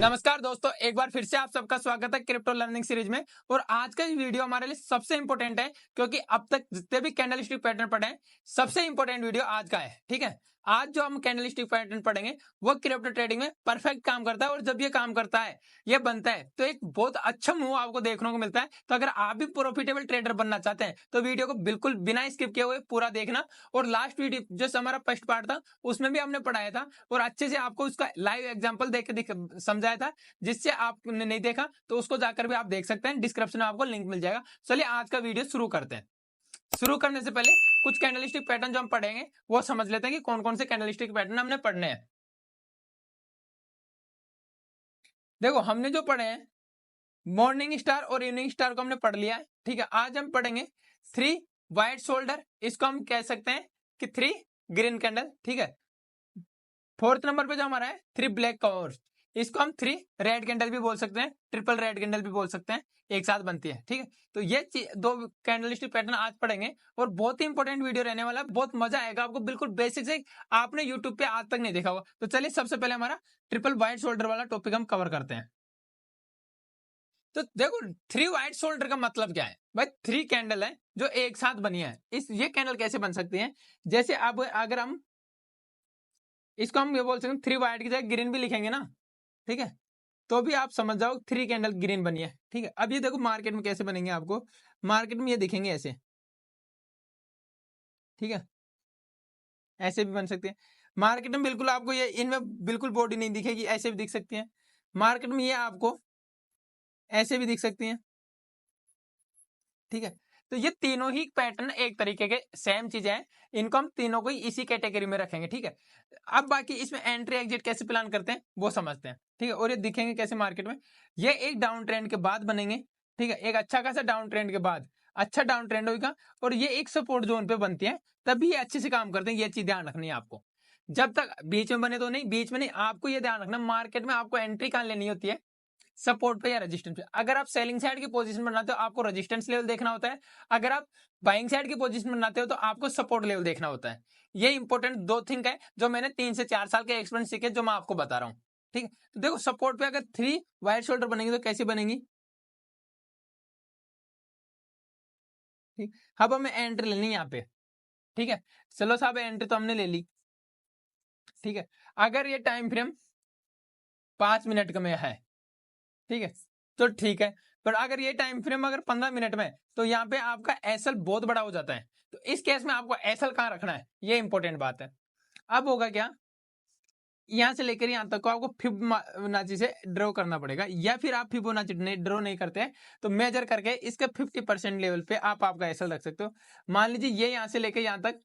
नमस्कार दोस्तों, एक बार फिर से आप सबका स्वागत है क्रिप्टो लर्निंग सीरीज में। और आज का वीडियो हमारे लिए सबसे इंपॉर्टेंट है क्योंकि अब तक जितने भी कैंडलस्टिक पैटर्न पढ़े हैं सबसे इंपॉर्टेंट वीडियो आज का है। ठीक है, आज जो हम कैंडलस्टिक पैटर्न पढ़ेंगे वो क्रिप्टो ट्रेडिंग में परफेक्ट काम करता है और जब ये काम करता है, ये बनता है तो एक बहुत अच्छा मूव आपको देखने को मिलता है। तो अगर आप भी प्रॉफिटेबल ट्रेडर बनना चाहते हैं तो वीडियो को बिल्कुल बिना स्किप किए हुए पूरा देखना। और लास्ट वीडियो जो हमारा फर्स्ट पार्ट था उसमें भी हमने पढ़ाया था और अच्छे से आपको उसका लाइव एग्जाम्पल देख के समझाया था, जिससे आपने नहीं देखा तो उसको जाकर भी आप देख सकते हैं। डिस्क्रिप्शन में आपको लिंक मिल जाएगा। चलिए आज का वीडियो शुरू करते हैं। शुरू करने से पहले कुछ कैंडलस्टिक पैटर्न जो हम पढ़ेंगे वो समझ लेते हैं कि कौन कौन से कैंडलस्टिक पैटर्न हमने पढ़ने हैं। देखो, हमने जो पढ़े हैं मॉर्निंग स्टार और इवनिंग स्टार को हमने पढ़ लिया है। ठीक है, आज हम पढ़ेंगे थ्री व्हाइट शोल्डर, इसको हम कह सकते हैं कि थ्री ग्रीन कैंडल। ठीक है, फोर्थ नंबर पे जो हमारा है थ्री ब्लैक कवर्स, इसको हम थ्री रेड कैंडल भी बोल सकते हैं, ट्रिपल रेड कैंडल भी बोल सकते हैं, एक साथ बनती है। ठीक है, तो ये दो कैंडलस्टिक पैटर्न आज पढ़ेंगे और बहुत ही इंपॉर्टेंट वीडियो रहने वाला है। बहुत मजा आएगा आपको, बिल्कुल बेसिक से आपने यूट्यूब पे आज तक नहीं देखा हुआ। तो चलिए सबसे पहले हमारा ट्रिपल व्हाइट शोल्डर वाला टॉपिक हम कवर करते हैं। तो देखो, थ्री व्हाइट शोल्डर का मतलब क्या है भाई? थ्री कैंडल है जो एक साथ बनी है। ये कैंडल कैसे बन सकती है? जैसे अब अगर हम इसको हम ये बोल सकते हैं थ्री व्हाइट की जगह ग्रीन भी लिखेंगे ना, ठीक है, तो भी आप समझ जाओ थ्री कैंडल ग्रीन बनी है। ठीक है, अब ये देखो मार्केट में कैसे बनेंगे, आपको मार्केट में ये दिखेंगे ऐसे। ठीक है, ऐसे भी बन सकते हैं मार्केट में। बिल्कुल आपको ये इनमें बिल्कुल बॉडी नहीं दिखेगी, ऐसे भी दिख सकती है मार्केट में। ये आपको ऐसे भी दिख सकती है। ठीक है, तो ये तीनों ही पैटर्न एक तरीके के सेम चीजें हैं, इनको हम तीनों को ही इसी कैटेगरी में रखेंगे। ठीक है, अब बाकी इसमें एंट्री एग्जिट कैसे प्लान करते हैं वो समझते हैं। ठीक है, और ये दिखेंगे कैसे मार्केट में? ये एक डाउन ट्रेंड के बाद बनेंगे। ठीक है, एक अच्छा खासा डाउन ट्रेंड के बाद अच्छा डाउन ट्रेंड होगा और ये एक सपोर्ट जोन पे बनती है, तभी ये अच्छे से काम करते हैं। ये चीज ध्यान रखनी है आपको। जब तक बीच में बने तो नहीं, बीच में नहीं, आपको ये ध्यान रखना मार्केट में आपको एंट्री कहां लेनी होती है, सपोर्ट पे या रेजिस्टेंस पे। अगर आप सेलिंग साइड की पोजीशन बनाते हो आपको रेजिस्टेंस लेवल देखना होता है, अगर आप बाइंग साइड की पोजीशन बनाते हो तो आपको सपोर्ट लेवल देखना होता है। ये इंपॉर्टेंट दो थिंग है जो मैंने 3 से 4 साल के एक्सपीरियंस सीखे, जो मैं आपको बता रहा हूँ। ठीक है, तो देखो सपोर्ट पे अगर थ्री वाइट शोल्डर बनेंगे तो कैसी बनेंगी? ठीक, अब हमें एंट्री लेनी है यहाँ पे। ठीक है, चलो साहब एंट्री तो हमने ले ली। ठीक है, अगर ये टाइम फ्रेम 5 मिनट का में है, ठीक है, तो ठीक है। पर अगर ये टाइम फ्रेम अगर 15 मिनट में, तो यहाँ पे आपका एसएल बहुत बड़ा हो जाता है। तो इस केस में आपको एसएल कहाँ रखना है, ये इंपॉर्टेंट बात है। अब होगा क्या, यहाँ से लेकर यहाँ तक को आपको फिबोनाची से ड्रॉ करना पड़ेगा, या फिर आप फिबोनाची ड्रॉ नहीं करते हैं तो मेजर करके इसके 50% लेवल पे आप आपका एसएल रख सकते हो। मान लीजिए ये यहाँ से लेकर यहाँ तक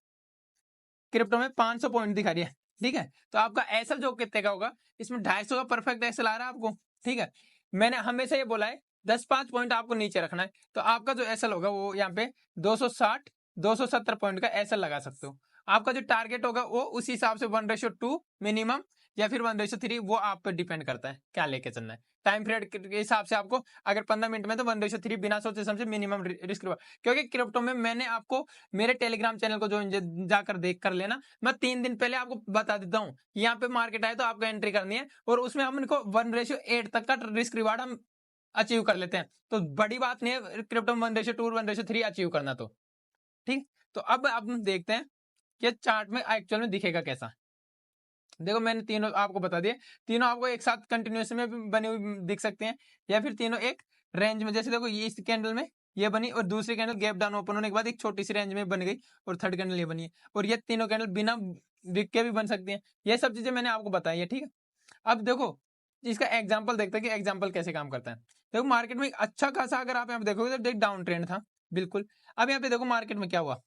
क्रिप्टो में 500 पॉइंट दिखा रही है। ठीक है, तो आपका एसएल जो कितने का होगा, इसमें 250 का परफेक्ट एसएल आ रहा है आपको। ठीक है, मैंने हमेशा ये बोला है 10-5 पॉइंट आपको नीचे रखना है, तो आपका जो एसएल होगा वो यहाँ पे 260 270 पॉइंट का एसएल लगा सकते हो। आपका जो टारगेट होगा वो उसी हिसाब से 1:2 मिनिमम या फिर 1:3, वो आप पे डिपेंड करता है क्या लेके चलना है। टाइम पीरियड के हिसाब से आपको अगर 15 मिनट में तो 1:3 बिना सोचे समझे मिनिमम रिस्क, क्योंकि क्रिप्टो में मैंने आपको मेरे टेलीग्राम चैनल को जो जाकर देख कर लेना, मैं 3 दिन पहले आपको बता देता हूँ यहाँ पे मार्केट आए तो आपको एंट्री करनी है, और उसमें हम इनको 1:8 तक का रिस्क रिवार्ड हम अचीव कर लेते हैं। तो बड़ी बात नहीं है क्रिप्टो में 1:2 1:3 अचीव करना। तो ठीक, तो अब हम देखते हैं कि चार्ट में एक्चुअल में दिखेगा कैसा। देखो मैंने तीनों आपको बता दिए, तीनों आपको एक साथ कंटिन्यूस में भी बने हुए दिख सकते हैं, या फिर तीनों एक रेंज में। जैसे देखो ये इस कैंडल में ये बनी, और दूसरी कैंडल गैप डाउन ओपन होने के बाद एक छोटी सी रेंज में बन गई, और थर्ड कैंडल ये बनी है, और ये तीनों कैंडल बिना बिक के भी बन सकती हैं। ये सब चीजें मैंने आपको बताई है। ठीक है, अब देखो इसका एग्जाम्पल देखते हैं कि एग्जाम्पल कैसे काम करता है। देखो मार्केट में एक अच्छा खासा अगर आप यहाँ पे देखोगे तो एक डाउन ट्रेंड था बिल्कुल। अब यहाँ पे देखो मार्केट में क्या हुआ,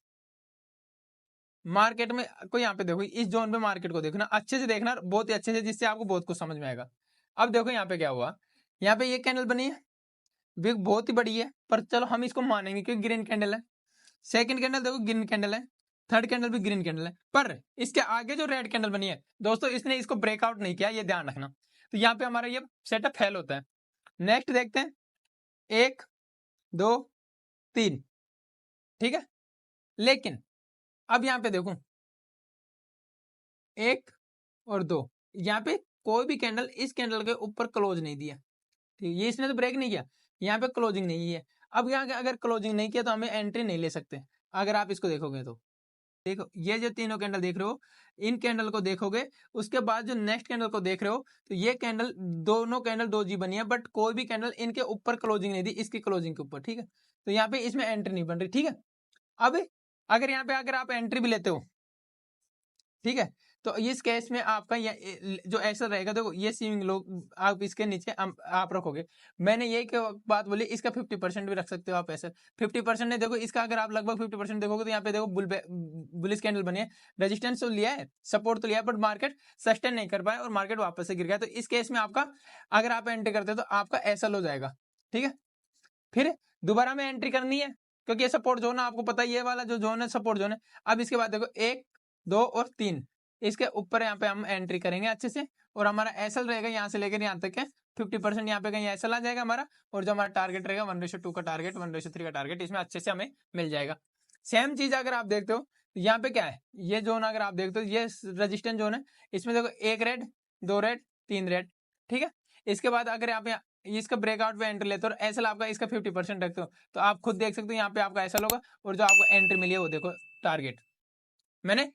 मार्केट में को यहाँ पे देखो इस जोन पे मार्केट को देखना अच्छे से, देखना बहुत ही अच्छे से, जिससे आपको बहुत कुछ समझ में आएगा। अब देखो यहाँ पे क्या हुआ, यहाँ पे ये कैंडल बनी है, बिग बहुत ही बड़ी है, पर चलो हम इसको मानेंगे क्योंकि ग्रीन कैंडल है। सेकंड कैंडल देखो ग्रीन कैंडल है, थर्ड कैंडल भी ग्रीन कैंडल है, पर इसके आगे जो रेड कैंडल बनी है दोस्तों, इसने इसको ब्रेकआउट नहीं किया, ये ध्यान रखना। तो यहाँ पे हमारा ये सेटअप फेल होता है। नेक्स्ट देखते हैं, 1 2 3, ठीक है, लेकिन अब यहाँ पे देखो 1 और 2, यहाँ पे कोई भी कैंडल इस कैंडल के ऊपर क्लोज नहीं दिया, ठीक, ये इसने तो ब्रेक नहीं किया, यहाँ पे क्लोजिंग नहीं है। अब यहाँ अगर क्लोजिंग नहीं किया तो हमें एंट्री नहीं ले सकते। अगर आप इसको देखोगे तो देखो ये जो तीनों कैंडल देख रहे हो, इन कैंडल को देखोगे, उसके बाद जो नेक्स्ट कैंडल को देख रहे हो, तो ये कैंडल दोनों कैंडल 2G बनी है, बट कोई भी कैंडल इनके ऊपर क्लोजिंग नहीं दी, इसकी क्लोजिंग के ऊपर, ठीक है। तो यहाँ पे इसमें एंट्री नहीं बन रही, ठीक है। अब अगर यहाँ पे अगर आप एंट्री भी लेते हो, ठीक है, तो इस केस में आपका जो ऐसा रहेगा, देखो ये स्विंग लो आप इसके नीचे आप रखोगे। मैंने ये बात बोली, इसका 50% भी रख सकते हो आप ऐसे। 50% नहीं, देखो इसका अगर आप लगभग 50% देखोगे तो यहाँ पे देखो बुलिश कैंडल बनी है, रेजिस्टेंस तो लिया है, सपोर्ट तो लिया है, बट मार्केट सस्टेन नहीं कर पाया और मार्केट वापस से गिर गया। तो इस केस में आपका अगर आप एंट्री करते हो तो आपका ऐसा लो जाएगा, ठीक है। फिर दोबारा में एंट्री करनी है, क्योंकि ये सपोर्ट जोन है, आपको पता है ये वाला जो जोन है सपोर्ट जोन है। अब इसके बाद देखो 1, 2 और 3, इसके ऊपर यहाँ पे हम एंट्री करेंगे अच्छे से, और हमारा एसएल रहेगा यहाँ से लेकर यहाँ तक है 50%, यहाँ पे कहीं एसएल आ जाएगा हमारा, और जो हमारा टारगेट रहेगा 1:2 का टारगेट, 1:3 का टारगेट, इसमें अच्छे से हमें मिल जाएगा। सेम चीज अगर आप देखते हो यहाँ पे क्या है, ये जोन अगर आप देखते हो ये रजिस्टेंस जोन है, इसमें देखो 1 रेड, 2 रेड, 3 रेड, ठीक है। इसके बाद अगर आप यहाँ इसका ब्रेकआउट पे एंट्री लेते हो और एसएल आपका इसका 50% रखते हो, तो आप खुद देख सकते हो यहाँ पे आपका एसएल होगा, और जो आपको एंट्री मिली है वो देखो टारगेट। मैंने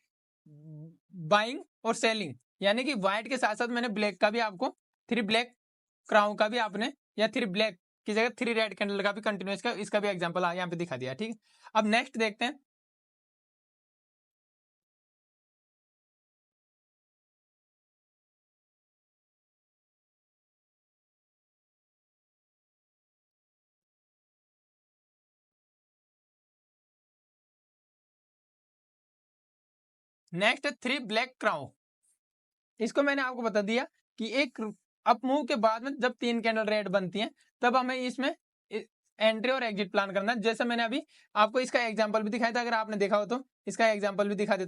बाइंग और सेलिंग यानी कि व्हाइट के साथ साथ मैंने ब्लैक का भी आपको 3 ब्लैक क्राउन का भी आपने, या 3 ब्लैक की जगह 3 रेड कैंडल का भी कंटिन्यूस का इसका भी एग्जांपल यहाँ पे दिखा दिया, ठीक है। अब नेक्स्ट देखते हैं, नेक्स्ट 3 ब्लैक क्राउन। इसको मैंने आपको बता दिया कि एक अप मूव के बाद में जब 3 कैंडल रेड बनती हैं तब हमें इसमें एंट्री और एग्जिट प्लान करना है। जैसे मैंने अभी आपको इसका एग्जांपल भी दिखाया था, अगर आपने देखा हो तो इसका एग्जांपल भी दिखा देता हूं।